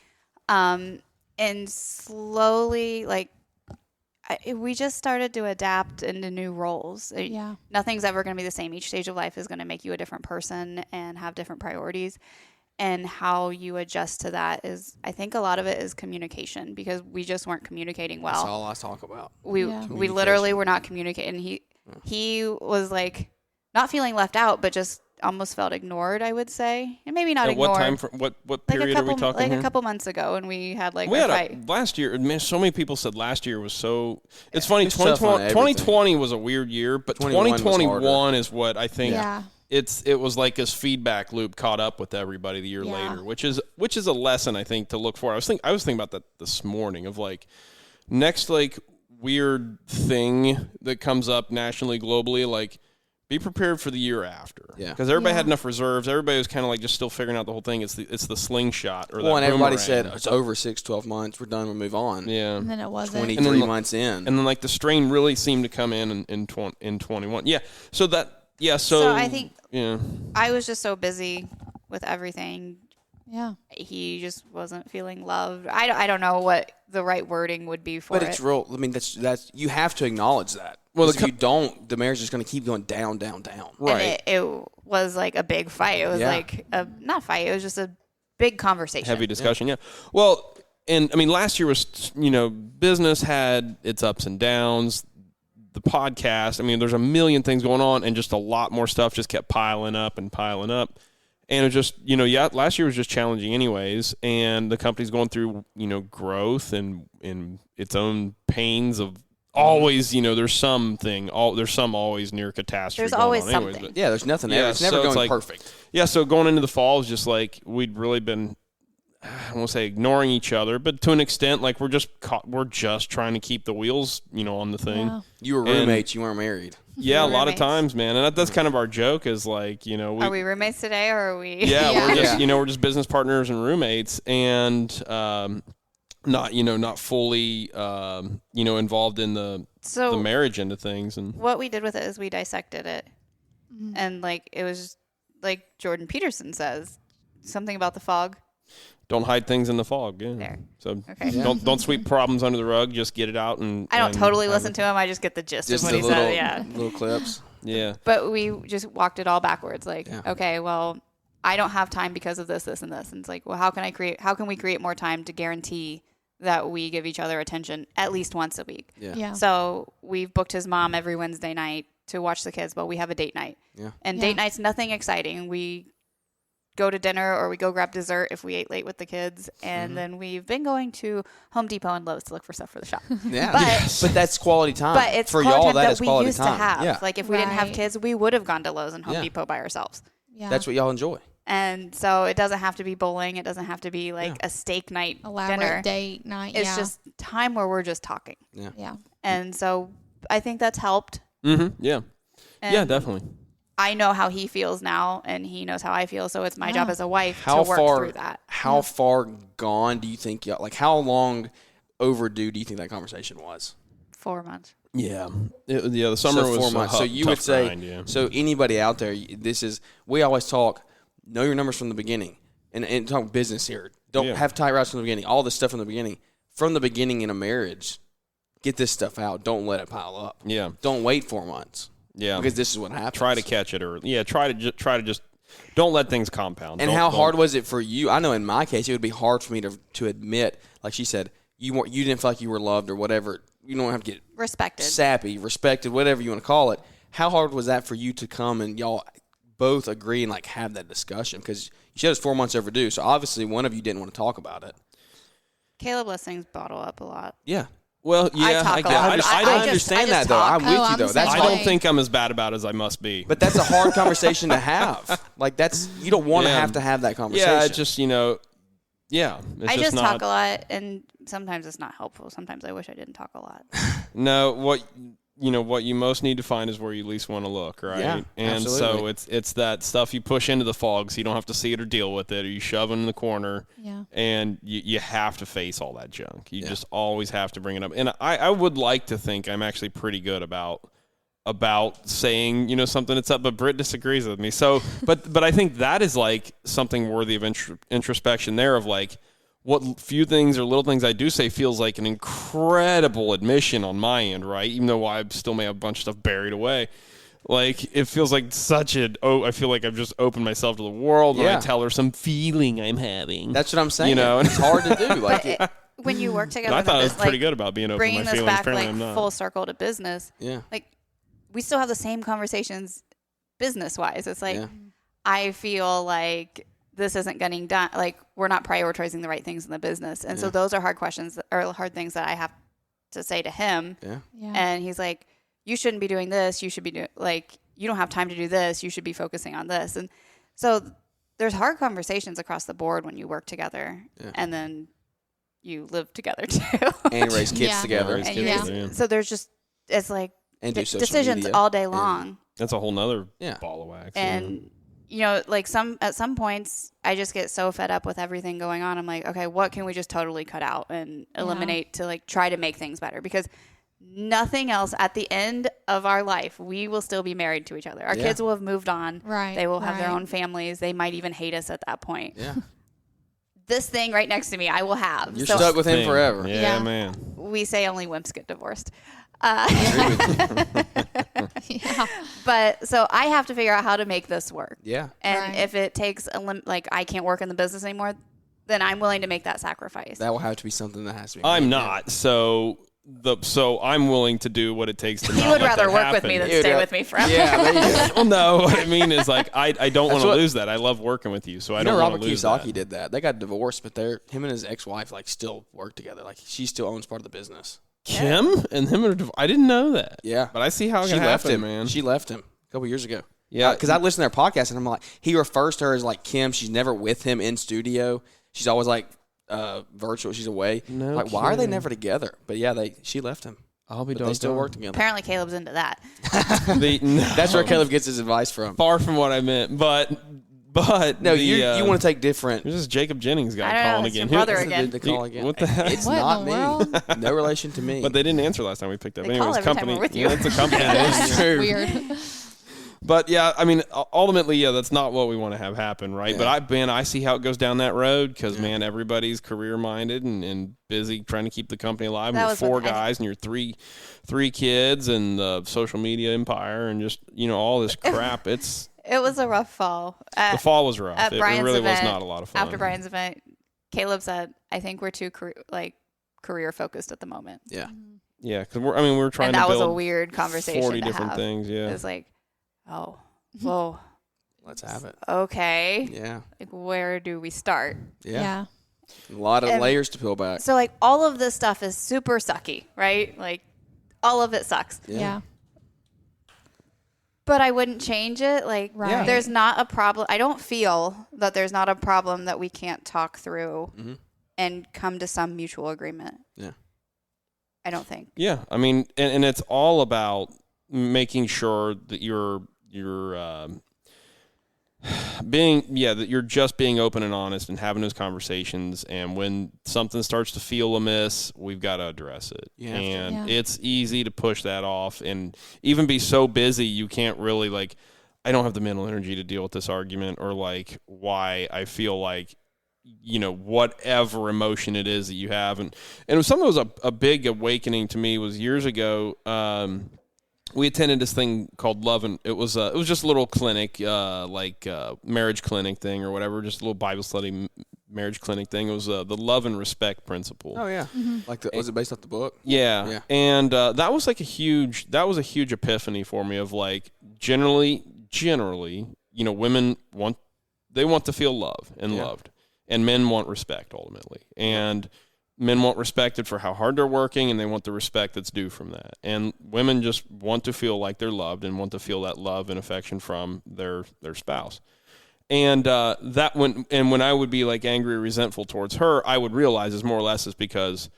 And slowly, like, we just started to adapt into new roles. Yeah. Nothing's ever going to be the same. Each stage of life is going to make you a different person and have different priorities. And how you adjust to that is, I think a lot of it is communication, because we just weren't communicating well. That's all I talk about. We literally were not communicating. He was like not feeling left out, but just almost felt ignored, I would say. And maybe not ignored. What time? What period are we talking Like here? a couple months ago, and we had like We a had fight. last year. Man, so many people said last year was so. It's funny. It's tough on 2020 was a weird year, but 2021 is what I think. Yeah. It was like this feedback loop caught up with everybody the year later, which is a lesson I think to look for. I was thinking about that this morning, of like next like weird thing that comes up nationally, globally, like be prepared for the year after. Yeah. Because everybody had enough reserves. Everybody was kind of like just still figuring out the whole thing. It's the slingshot or Well, and everybody boomerang. said it's over 6-12 months. We're done. We'll move on. Yeah. And then it wasn't. 23 months in. And then like the strain really seemed to come in 21. Yeah. So that. Yeah, so I think yeah. I was just so busy with everything. Yeah. He just wasn't feeling loved. I don't know what the right wording would be for it. But it's real. I mean, that's you have to acknowledge that. Well, If you don't, the marriage is going to keep going down, down, down. Right. And it was like a big fight. It was like not fight. It was just a big conversation. Heavy discussion, yeah. Well, and I mean, last year was, business had its ups and downs. The podcast, I mean, there's a million things going on, and just a lot more stuff just kept piling up. And it was just, last year was just challenging anyways, and the company's going through, growth and its own pains of always, there's some always near catastrophe. There's going always on anyways, something. Yeah, there's nothing there. Yeah, It's never so it's going like- perfect. Yeah, so going into the fall is just like we'd really been, I won't say ignoring each other, but to an extent, like we're just trying to keep the wheels, on the thing. Yeah. You were roommates. You weren't married. Yeah, a lot of Roommates. times, man, and that's kind of our joke is like, Are we roommates today, or are we? Yeah, Yeah. we're just we're just business partners and roommates, and not fully involved in the marriage end of things. And What we did with it is we dissected it, and like it was like Jordan Peterson says, something about the fog. don't hide things in the fog. Yeah. There. So Okay. don't sweep problems under the rug. Just get it out and. I don't and totally have listen it. to him. I just get the gist Just of what the he little, said. Yeah. little clips. Yeah. But we just walked it all backwards. Like, Yeah. okay, well, I don't have time because of this, this, and this. And it's like, well, how can we create more time to guarantee that we give each other attention at least once a week? Yeah. Yeah. So we've booked his mom every Wednesday night to watch the kids, but we have a date night. Yeah. And Yeah. date night's nothing exciting. We go to dinner or we go grab dessert if we ate late with the kids. And then we've been going to Home Depot and Lowe's to look for stuff for the shop. Yeah. But- but that's quality time. But it's for quality y'all. time That is we quality used time. to have. Yeah. Like if we didn't have Right. kids, we would have gone to Lowe's and Home Yeah. Depot by ourselves. Yeah. That's what y'all enjoy. And so it doesn't have to be bowling. It doesn't have to be like a steak night Elaborate dinner. date night. It's yeah. just time where we're just talking. Yeah. And so I think that's helped. Mm-hmm. Yeah. And Yeah, definitely. I know how he feels now, and he knows how I feel. So it's my job as a wife How to work far? through that. How far gone do you think y'all? Like, how long overdue do you think that conversation was? 4 months. Yeah. The summer So was 4 months. So you tough would say. grind, yeah. So anybody out there, we always talk. Know your numbers from the beginning, and talk business here. Don't Yeah. have tie routes from the beginning. All this stuff from the beginning. From the beginning in a marriage, get this stuff out. Don't let it pile up. Yeah. Don't wait 4 months. Yeah. Because this is what happens. Try to catch it early. Yeah. Try to just don't let things compound. And how hard was it for you? I know in my case, it would be hard for me to admit, like she said, you didn't feel like you were loved or whatever. You don't have to get Respected. sappy, respected, whatever you want to call it. How hard was that for you to come and y'all both agree and like have that discussion? Because you said it's 4 months overdue, so obviously one of you didn't want to talk about it. Caleb lets things bottle up a lot. Yeah. Well, yeah, talk a guess. lot. I I understand just that, though. talk. I'm with Oh, you, I'm though. the That's same I why. don't think I'm as bad about it as I must be. But that's a hard conversation to have. Like, you don't want Yeah. to have that conversation. yeah, it's just yeah. It's I just not, talk a lot, and sometimes it's not helpful. Sometimes I wish I didn't talk a lot. No, what you most need to find is where you least want to look, right? Yeah, and absolutely. so it's that stuff you push into the fog so you don't have to see it or deal with it, or you shove it in the corner. Yeah. And you have to face all that junk. You just always have to bring it up. And I would like to think I'm actually pretty good about saying, something that's up, but Britt disagrees with me. So, but I think that is like something worthy of introspection there, of like, what few things or little things I do say feels like an incredible admission on my end, right? Even though I still may have a bunch of stuff buried away. Like, it feels like I feel like I've just opened myself to the world when I tell her some feeling I'm having. That's what I'm saying. It's hard to do. Like, when you work together, I thought I was pretty good about being open to my feelings. Bringing this back Apparently I'm not. full circle to business. Yeah. Like, we still have the same conversations business-wise. It's like, I feel like this isn't getting done. Like, we're not prioritizing the right things in the business. And so those are hard questions or hard things that I have to say to him. Yeah. And he's like, you shouldn't be doing this. You should be doing, like, you don't have time to do this. You should be focusing on this. And so there's hard conversations across the board when you work together and then you live together too. And raise kids together. So there's just, it's like and do social decisions media. all day long. That's a whole nother ball of wax. And like at some points I just get so fed up with everything going on. I'm like, okay, what can we just totally cut out and eliminate to like try to make things better? Because nothing else at the end of our life, we will still be married to each other. Our kids will have moved on. Right. They will have their own families. They might even hate us at that point. Yeah. This thing right next to me, I will have. You're stuck with him forever. Yeah, man. We say only wimps get divorced. Yeah. But so I have to figure out how to make this work. Yeah. And if it takes like I can't work in the business anymore, then I'm willing to make that sacrifice. That will have to be something that has to be. I'm not. So I'm willing to do what it takes to. He not would let rather that work happen. with me than stay with me forever. Yeah. There you go. Well, no. What I mean is like I don't want to lose that. I love working with you, so I don't want Robert to lose Kiyosaki that. did that. They got divorced, but him and his ex-wife like still work together. Like she still owns part of the business. Kim and him are. I didn't know that. Yeah, but I see how it she can left happen, him, man. She left him a couple years ago. Yeah, because I listened to their podcast and I'm like, he refers to her as like Kim. She's never with him in studio. She's always like virtual. She's away. No like, why are they never together? But yeah, she left him. I'll be. They still work together. Apparently, Caleb's into that. That's where Caleb gets his advice from. Far from what I meant, but no, you want to take different. This is Jacob Jennings guy I don't know, calling it's again. your brother again. The call again. What the heck? It's What not in the me. No relation to me. But they didn't answer last time we picked up. They Anyways, call every time company. we're with you. Yeah, it's a company. That's true. Weird. But yeah, I mean, ultimately, that's not what we want to have happen, right? Yeah. But I see how it goes down that road because, man, everybody's career-minded and busy trying to keep the company alive. And you're four guys and you're three kids and the social media empire and just, all this crap. It was a rough fall. The fall was rough. At It Brian's really event, was not a lot of fun. After Brian's event, Caleb said, I think we're too career-focused at the moment. Yeah. Yeah, because we're trying and to that build was a weird conversation 40 to different have. things, yeah. It was like, oh, whoa. Let's have it. Okay. Yeah. Like, where do we start? Yeah. A lot of layers to peel back. So, like, all of this stuff is super sucky, right? Like, all of it sucks. Yeah. But I wouldn't change it. Like, there's not a problem. I don't feel that there's not a problem that we can't talk through and come to some mutual agreement. Yeah. I don't think. Yeah, I mean, and it's all about making sure that you're that you're just being open and honest and having those conversations. And when something starts to feel amiss, we've got to address it. Yeah. And it's easy to push that off and even be so busy you can't really I don't have the mental energy to deal with this argument or why I feel like whatever emotion it is that you have. And it was something that was a big awakening to me was years ago. We attended this thing called Love, and it was just a little clinic, marriage clinic thing or whatever, just a little Bible study marriage clinic thing. It was the love and respect principle. Oh yeah, was it based off the book? Yeah. And that was a huge epiphany for me of generally, women want to feel love and loved. And men want respect, ultimately. And men want respected for how hard they're working, and they want the respect that's due from that. And women just want to feel like they're loved and want to feel that love and affection from their spouse. And when I would be angry or resentful towards her, I would realize is more or less is because,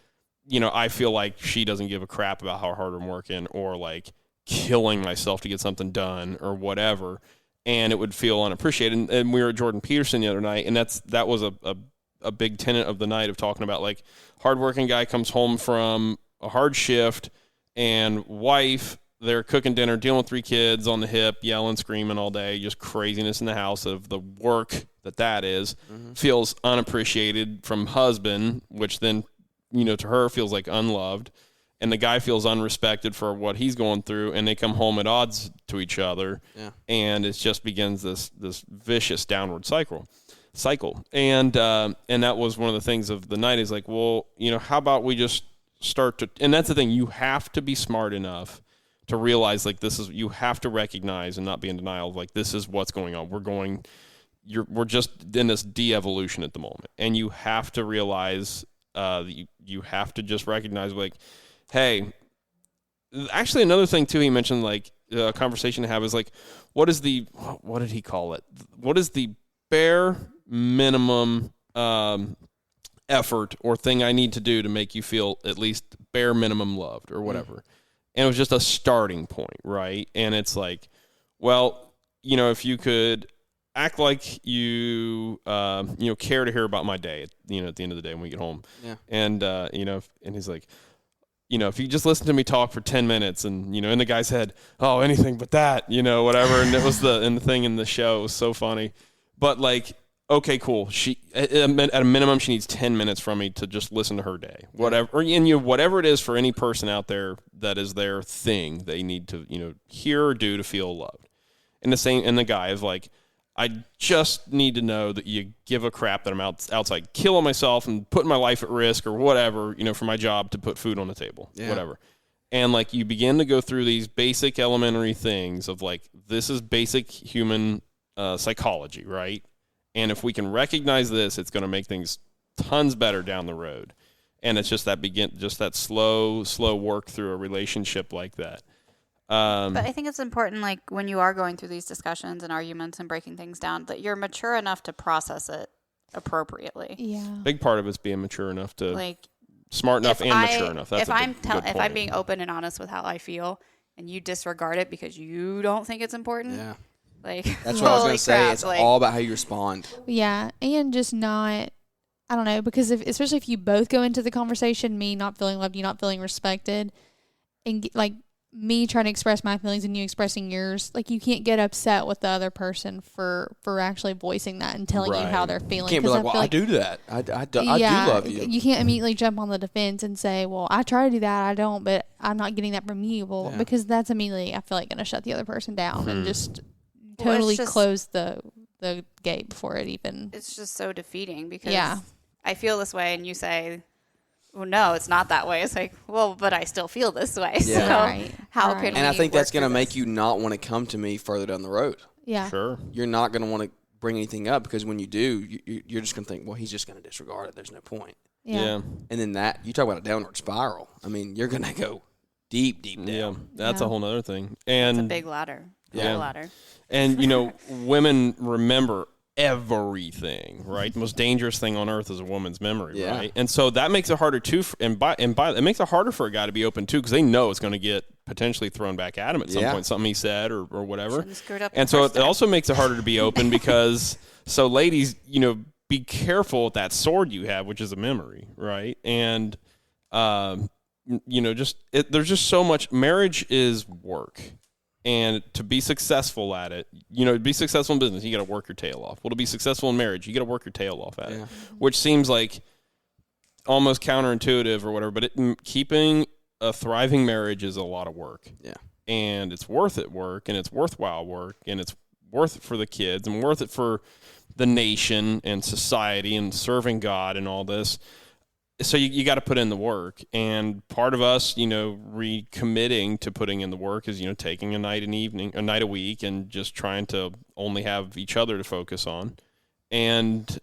I feel like she doesn't give a crap about how hard I'm working, or like killing myself to get something done or whatever, and it would feel unappreciated. And we were at Jordan Peterson the other night, and that was a big tenet of the night, of talking about like hardworking guy comes home from a hard shift, and wife, they're cooking dinner, dealing with 3 kids on the hip, yelling, screaming all day, just craziness in the house of the work that is, feels unappreciated from husband, which then, to her feels like unloved. And the guy feels unrespected for what he's going through, and they come home at odds to each other. Yeah. And it just begins this vicious downward cycle. And that was one of the things of the night, is like, well, how about we just start to, and that's the thing, you have to be smart enough to realize, like, you have to recognize and not be in denial of, like, this is what's going on. We're just in this de-evolution at the moment. And you have to realize, you have to just recognize, like, hey, actually another thing too, he mentioned, like, a conversation to have is like, what did he call it? What is the bare minimum effort or thing I need to do to make you feel at least bare minimum loved or whatever? And it was just a starting point, right? And it's like, well, if you could act like you care to hear about my day, at the end of the day when we get home. Yeah. And, and he's like, if you just listen to me talk for 10 minutes and, in the guy's head, oh, anything but that, whatever. And it was the thing in the show, it was so funny. But like, okay, cool. She, at a minimum, she needs 10 minutes from me to just listen to her day, whatever. And whatever it is for any person out there that is their thing, they need to, hear or do to feel loved. And the guy is like, I just need to know that you give a crap that I'm outside killing myself and putting my life at risk or whatever, for my job to put food on the table, whatever. And like, you begin to go through these basic elementary things of like, this is basic human psychology, right? And if we can recognize this, it's going to make things tons better down the road. And it's just that slow work through a relationship like that. But I think it's important, like, when you are going through these discussions and arguments and breaking things down, that you're mature enough to process it appropriately. Yeah. Big part of it's being mature enough to, like, smart enough and mature enough. That's if I'm being open and honest with how I feel, and you disregard it because you don't think it's important. Yeah. Like, that's what I was going to say. It's all about how you respond. Yeah, and just not, I don't know, because especially if you both go into the conversation, me not feeling loved, you not feeling respected, and like me trying to express my feelings and you expressing yours, like, you can't get upset with the other person for actually voicing that and telling you how they're feeling. You can't be like, well, I do that. I do love you. You can't immediately jump on the defense and say, well, I try to do that, I don't, but I'm not getting that from you. Well, because that's immediately, I feel like, going to shut the other person down and just totally close the gate before it even. It's just so defeating because I feel this way and you say, well, no, it's not that way. It's like, well, but I still feel this way. Yeah. So how can we And I think that's going to make you not want to come to me further down the road. Yeah. Sure. You're not going to want to bring anything up because when you do, you're just going to think, well, he's just going to disregard it. There's no point. Yeah. And then you talk about a downward spiral. I mean, you're going to go deep down. Yeah. That's a whole other thing. And it's a big ladder. Yeah. Ladder. And, women remember everything, right? The most dangerous thing on earth is a woman's memory, right? And so that makes it harder too. It makes it harder for a guy to be open too, because they know it's going to get potentially thrown back at him at some point, something he said or whatever. And so it also makes it harder to be open because, so ladies, be careful with that sword you have, which is a memory, right? And, there's just so much. Marriage is work. And to be successful at it, to be successful in business, you got to work your tail off. Well, to be successful in marriage, you got to work your tail off at it, which seems like almost counterintuitive or whatever. But keeping a thriving marriage is a lot of work. Yeah, and it's worth it work, and it's worthwhile work, and it's worth it for the kids, and worth it for the nation and society and serving God and all this. So you got to put in the work, and part of us, recommitting to putting in the work is, taking a night a week, and just trying to only have each other to focus on, and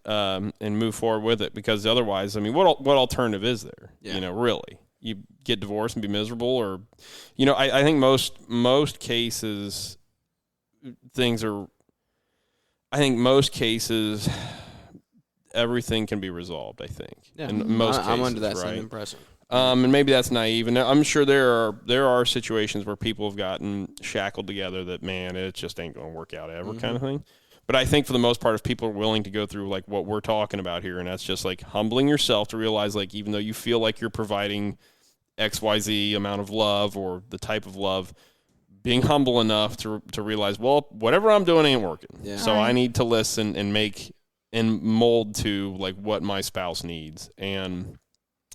move forward with it. Because otherwise, I mean, what alternative is there? Yeah. Really, you get divorced and be miserable, or, I think most cases, everything can be resolved, I think. Yeah. In most cases, I'm under that right? same impression. And maybe that's naive, and I'm sure there are situations where people have gotten shackled together that, man, it just ain't going to work out ever, kind of thing. But I think for the most part, if people are willing to go through like what we're talking about here, and that's just like humbling yourself to realize, like, even though you feel like you're providing XYZ amount of love or the type of love, being humble enough to realize, well, whatever I'm doing ain't working. Yeah. So I need to listen and make and mold to like what my spouse needs, and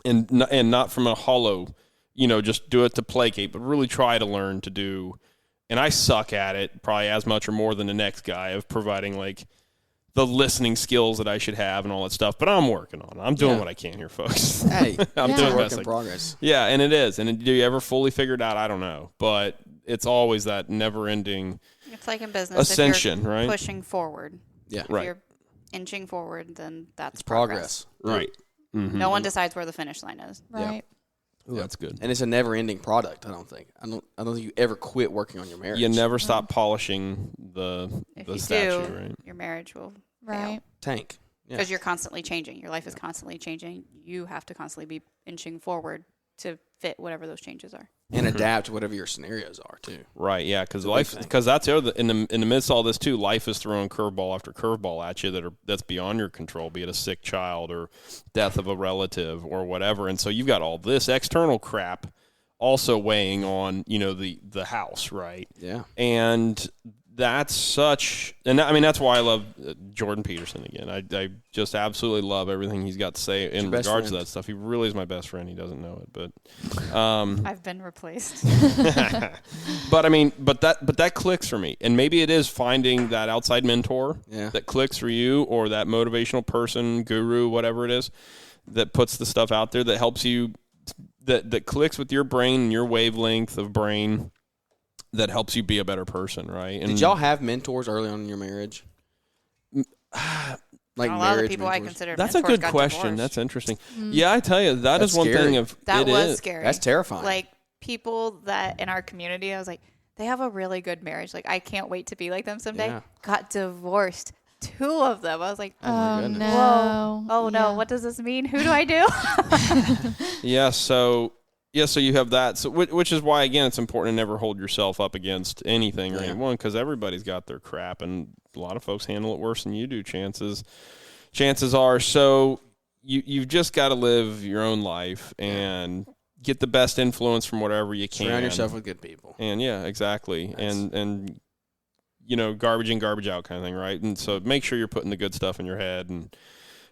not from a hollow, just do it to placate, but really try to learn to do. And I suck at it probably as much or more than the next guy of providing like the listening skills that I should have and all that stuff. But I'm working on it. I'm doing what I can here, folks. Hey, I'm doing work in progress. Yeah, and it is. And do you ever fully figure it out? I don't know. But it's always that never-ending It's like in business. ascension, if you're right? pushing forward. Yeah. If Right. you're inching forward, then that's It's progress. Right. Mm-hmm. No one decides where the finish line is. Right. Ooh, that's good. And it's a never-ending product. I don't think you ever quit working on your marriage. You never stop polishing If the you statue, do, right? your marriage will Right. tank. because you're constantly changing. Your life is constantly changing. You have to constantly be inching forward to fit whatever those changes are. And adapt to whatever your scenarios are too. Right, yeah, because that's the other, in the midst of all this too, life is throwing curveball after curveball at you that's beyond your control, be it a sick child or death of a relative or whatever, and so you've got all this external crap also weighing on the house, right? Yeah, and that's such, and I mean that's why I love Jordan Peterson again. I just absolutely love everything he's got to say in regards to that stuff. He really is my best friend. He doesn't know it, but I've been replaced. but I mean, but that clicks for me, and maybe it is finding that outside mentor that clicks for you, or that motivational person, guru, whatever it is, that puts the stuff out there that helps you, that clicks with your brain and your wavelength of brain. That helps you be a better person, right? And did y'all have mentors early on in your marriage? Like a lot of the marriage people mentors? I considered That's a mentors good got question. divorced. That's interesting. Yeah, I tell you, That's is one scary. thing of That it was is. scary. That's terrifying. Like people that in our community, I was like, they have a really good marriage. Like I can't wait to be like them someday. Yeah. Got divorced. 2 of them. I was like, Oh, goodness. no. whoa. Oh no. Yeah. What does this mean? Who do I do? So you have that. So which is why again it's important to never hold yourself up against anything or anyone, because everybody's got their crap, and a lot of folks handle it worse than you do. Chances are. So you've just got to live your own life and get the best influence from whatever you can. Surround yourself with good people. And yeah, exactly. And garbage in, garbage out kind of thing, right? And so make sure you're putting the good stuff in your head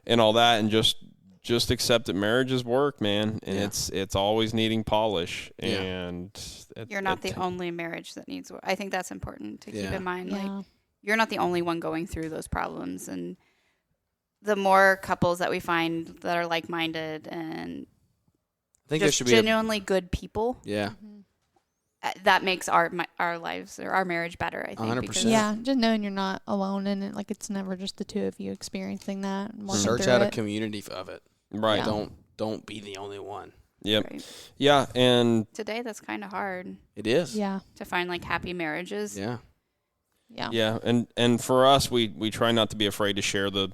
and all that, and just accept that marriage is work, man, and it's always needing polish. And You're not the only marriage that needs work. I think that's important to keep in mind. Yeah. Like you're not the only one going through those problems, and the more couples that we find that are like-minded and I think just there should be genuinely good people, yeah. that makes our lives or our marriage better. I think 100%. because Yeah, just knowing you're not alone in it. Like it's never just the two of you experiencing that. And working Search through out a it. community of it. right. Yeah. Don't be the only one. Yep. Right. Yeah, and Today that's kind of hard It is. Yeah, to find like happy marriages. Yeah. yeah. and for us, we try not to be afraid to share the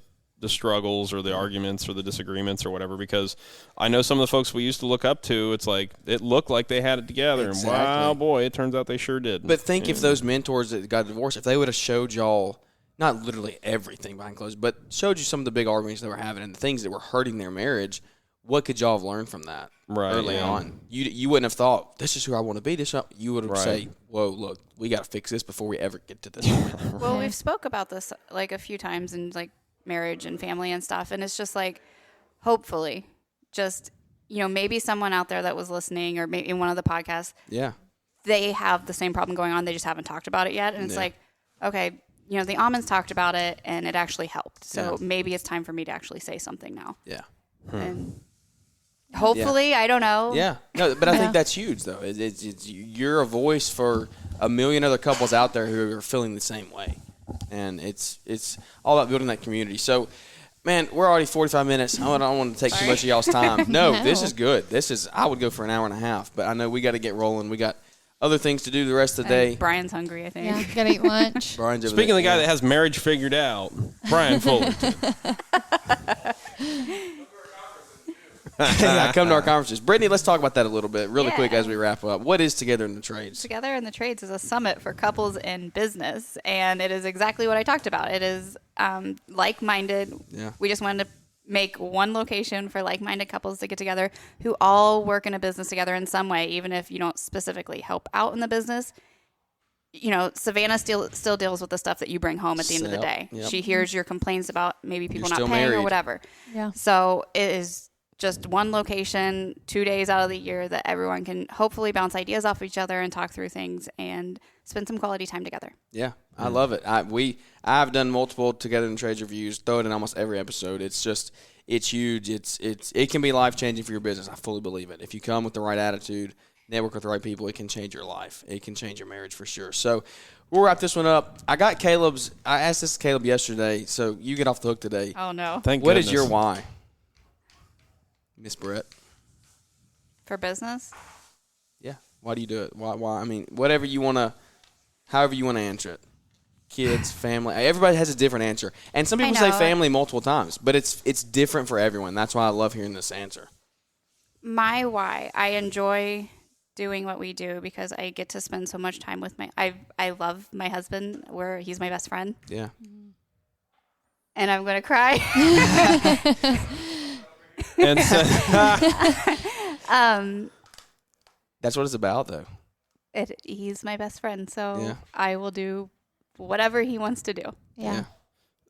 struggles or the arguments or the disagreements or whatever, because I know some of the folks we used to look up to, it's like it looked like they had it together, Exactly. and wow, boy, it turns out they sure did. But think if those mentors that got divorced, if they would have showed y'all not literally everything behind closed, but showed you some of the big arguments they were having and the things that were hurting their marriage, what could y'all have learned from that early on? You wouldn't have thought, this is who I want to be. You would have say, whoa, look, we got to fix this before we ever get to this point. Well, we've spoke about this like a few times in like marriage and family and stuff, and it's just like hopefully just maybe someone out there that was listening or maybe in one of the podcasts, Yeah. they have the same problem going on, they just haven't talked about it yet, and it's like, okay, the Aumans talked about it and it actually helped, so maybe it's time for me to actually say something now. Yeah. And hopefully, I don't know. Yeah. No, but I think that's huge, though. It's you're a voice for a million other couples out there who are feeling the same way. And it's all about building that community. So, man, we're already 45 minutes. I don't want to take too much of y'all's time. No, this is good. I would go for an hour and a half, but I know we got to get rolling. We got other things to do the rest of the day. Brian's hungry, I think. Yeah, gotta eat lunch. Brian's over Speaking of the there. guy that has marriage figured out, Brian Fullerton. Yeah, come to our conferences. Brittany, let's talk about that a little bit really quick Yeah. as we wrap up. What is Together in the Trades? Together in the Trades is a summit for couples in business, and it is exactly what I talked about. It is like-minded. Yeah. We just wanted to make one location for like-minded couples to get together who all work in a business together in some way, even if you don't specifically help out in the business. You know, Savannah still deals with the stuff that you bring home at the end of the day. Yep. She hears your complaints about maybe people You're not still paying married. or whatever. Yeah. So it is just one location, 2 days out of the year that everyone can hopefully bounce ideas off each other and talk through things and spend some quality time together. Yeah, I love it. I've done multiple Together in the Trades reviews, throw it in almost every episode. It's huge. It can be life-changing for your business. I fully believe it. If you come with the right attitude, network with the right people, it can change your life. It can change your marriage for sure. So we'll wrap this one up. I asked this to Caleb yesterday, so you get off the hook today. Oh, no. Thank What goodness. is your why, Miss Brett? For business? Yeah. Why do you do it? Why? I mean, however you want to answer it. Kids, family. Everybody has a different answer. And some people say family multiple times, but it's different for everyone. That's why I love hearing this answer. My why, I enjoy doing what we do because I get to spend so much time with I love my husband. He's my best friend. Yeah. And I'm going to cry. And so, That's what it's about, though. He's my best friend, so Yeah. I will do whatever he wants to do. Yeah.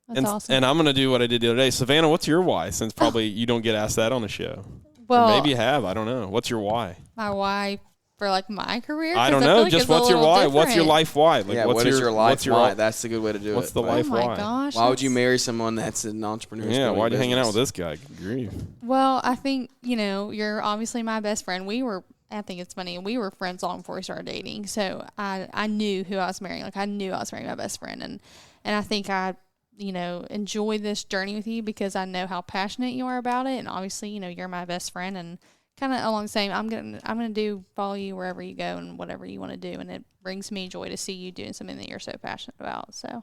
That's and, awesome. and I'm going to do what I did the other day. Savannah, what's your why? Since probably you don't get asked that on the show. well, Or maybe you have. I don't know. What's your why? my why for like my career? I 'Cause don't feel know. like Just it's a what's your little why? What's your different. life why? Like, Yeah, what's what is your life what's your why? That's the good way to do What's it. the Oh life my why? gosh. Why would you that's- marry someone that's an entrepreneur? Yeah, why are you hanging out with this guy? Grief. Well, I think, you're obviously my best friend. I think it's funny. We were friends long before we started dating. So I knew who I was marrying. Like I knew I was marrying my best friend. And I think I, enjoy this journey with you because I know how passionate you are about it. And obviously, you're my best friend and kind of along the same, I'm going to follow you wherever you go and whatever you want to do. And it brings me joy to see you doing something that you're so passionate about. So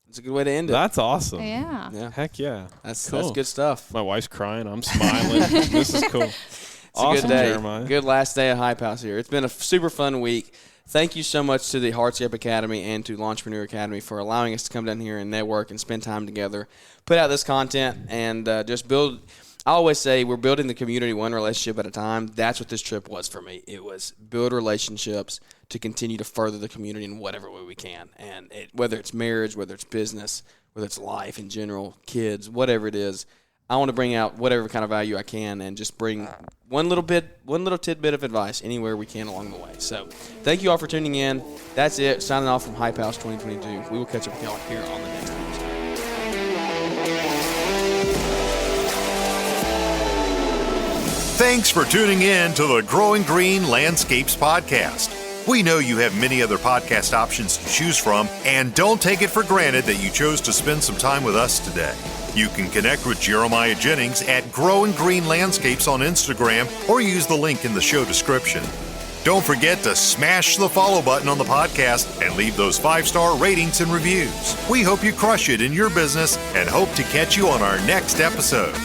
It's a good way to end it. That's awesome. yeah. Yeah, Heck yeah. that's Cool. good stuff. My wife's crying. I'm smiling. This is cool. It's Awesome, a good day. Jeremiah. Good last day of Hype House here. It's been a super fun week. Thank you so much to the Heart's-Up Academy and to Launchpreneur Academy for allowing us to come down here and network and spend time together, put out this content, and just build. I always say we're building the community one relationship at a time. That's what this trip was for me. It was build relationships to continue to further the community in whatever way we can. And whether it's marriage, whether it's business, whether it's life in general, kids, whatever it is, I want to bring out whatever kind of value I can and just bring one little tidbit of advice anywhere we can along the way. So thank you all for tuning in. That's it. Signing off from Hype House 2022. We will catch up with y'all here on the next episode. Thanks for tuning in to the Growing Green Landscapes podcast. We know you have many other podcast options to choose from, and don't take it for granted that you chose to spend some time with us today. You can connect with Jeremiah Jennings at Growing Green Landscapes on Instagram or use the link in the show description. Don't forget to smash the follow button on the podcast and leave those 5-star ratings and reviews. We hope you crush it in your business and hope to catch you on our next episode.